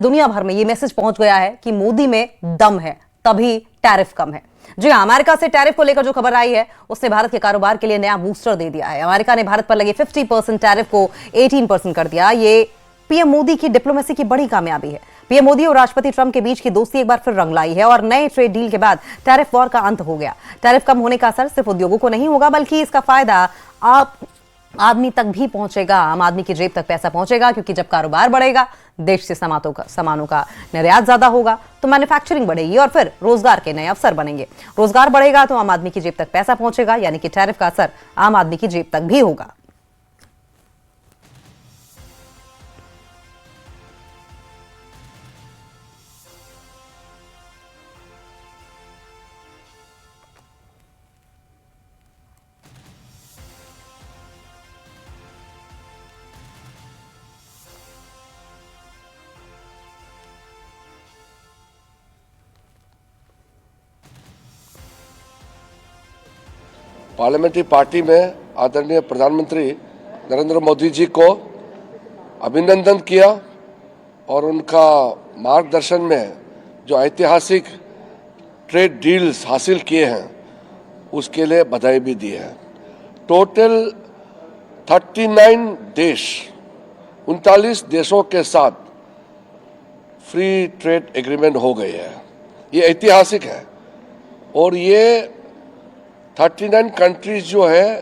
दुनिया भर में ये मैसेज पहुंच गया है कि मोदी में दम है, तभी टैरिफ कम है। जी हां, अमेरिका से टैरिफ को लेकर जो खबर आई है उसने भारत के कारोबार के लिए नया बूस्टर दे दिया है। अमेरिका ने भारत पर लगे 50% टैरिफ को 18% कर दिया। ये पीएम मोदी की डिप्लोमेसी की बड़ी कामयाबी है। पीएम मोदी और राष्ट्रपति ट्रंप के बीच की दोस्ती एक बार फिर रंग लाई है और नए ट्रेड डील के बाद टैरिफ वॉर का अंत हो गया। टैरिफ कम होने का असर सिर्फ उद्योगों को नहीं होगा, बल्कि इसका फायदा आप आदमी तक भी पहुंचेगा। आम आदमी की जेब तक पैसा पहुंचेगा, क्योंकि जब कारोबार बढ़ेगा, देश से सामानों का निर्यात ज्यादा होगा तो मैन्युफैक्चरिंग बढ़ेगी और फिर रोजगार के नए अवसर बनेंगे। रोजगार बढ़ेगा तो आम आदमी की जेब तक पैसा पहुंचेगा, यानी कि टैरिफ का असर आम आदमी की जेब तक भी होगा। पार्लियामेंट्री पार्टी में आदरणीय प्रधानमंत्री नरेंद्र मोदी जी को अभिनंदन किया और उनका मार्गदर्शन में जो ऐतिहासिक ट्रेड डील्स हासिल किए हैं उसके लिए बधाई भी दी है। टोटल 39 देश 39 देशों के साथ फ्री ट्रेड एग्रीमेंट हो गए हैं। ये ऐतिहासिक है और ये 39 कंट्रीज जो है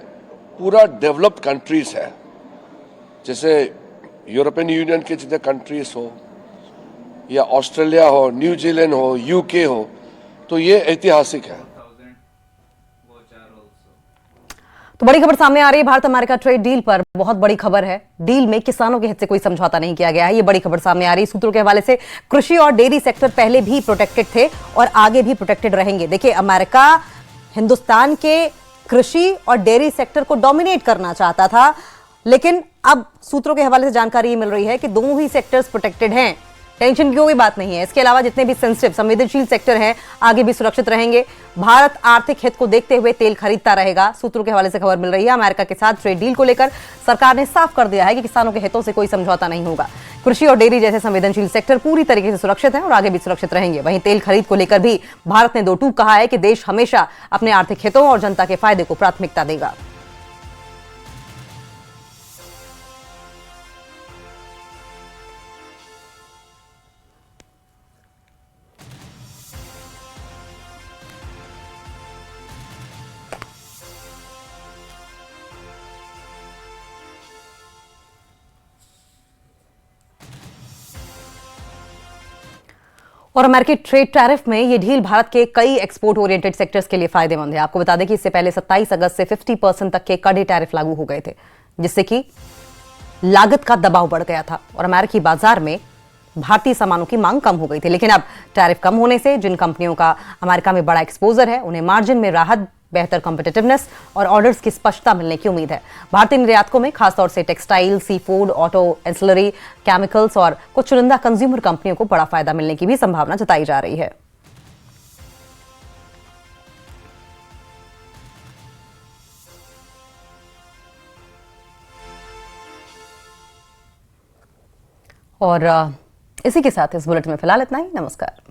पूरा डेवलप्ड कंट्रीज है, जैसे यूरोपियन यूनियन के जितने कंट्रीज हो या ऑस्ट्रेलिया हो, न्यूजीलैंड हो, यूके हो, तो ये ऐतिहासिक है। तो बड़ी खबर सामने आ रही है भारत अमेरिका ट्रेड डील पर। बहुत बड़ी खबर है। डील में किसानों के हित से कोई समझौता नहीं किया गया है। ये बड़ी खबर सामने आ रही है। सूत्रों के हवाले से कृषि और डेयरी सेक्टर पहले भी प्रोटेक्टेड थे और आगे भी प्रोटेक्टेड रहेंगे। देखिए, अमेरिका हिंदुस्तान के कृषि और डेयरी सेक्टर को डोमिनेट करना चाहता था, लेकिन अब सूत्रों के हवाले से जानकारी मिल रही है कि दोनों ही सेक्टर्स प्रोटेक्टेड हैं। टेंशन की कोई बात नहीं है। इसके अलावा जितने भी सेंसिटिव संवेदनशील सेक्टर हैं आगे भी सुरक्षित रहेंगे। भारत आर्थिक हित को देखते हुए तेल खरीदता रहेगा। सूत्रों के हवाले से खबर मिल रही है। अमेरिका के साथ ट्रेड डील को लेकर सरकार ने साफ कर दिया है कि किसानों के हितों से कोई समझौता नहीं होगा। कृषि और डेयरी जैसे संवेदनशील सेक्टर पूरी तरीके से सुरक्षित हैं और आगे भी सुरक्षित रहेंगे। वहीं तेल खरीद को लेकर भी भारत ने दो टूक कहा है कि देश हमेशा अपने आर्थिक हितों और जनता के फायदे को प्राथमिकता देगा। और अमेरिकी ट्रेड टैरिफ में ये ढील भारत के कई एक्सपोर्ट ओरिएंटेड सेक्टर्स के लिए फायदेमंद है। आपको बता दें कि इससे पहले 27 अगस्त से 50% तक के कड़े टैरिफ लागू हो गए थे, जिससे कि लागत का दबाव बढ़ गया था और अमेरिकी बाजार में भारतीय सामानों की मांग कम हो गई थी। लेकिन अब टैरिफ कम होने से जिन कंपनियों का अमेरिका में बड़ा एक्सपोजर है उन्हें मार्जिन में राहत, बेहतर कॉम्पिटिटिवनेस और ऑर्डर्स की स्पष्टता मिलने की उम्मीद है। भारतीय निर्यातकों में खासतौर से textile, sea food, auto, ancillary, chemicals और कुछ चुनिंदा कंज्यूमर कंपनियों को बड़ा फायदा मिलने की भी संभावना जताई जा रही है। और इसी के साथ इस बुलेटिन में फिलहाल इतना ही। नमस्कार।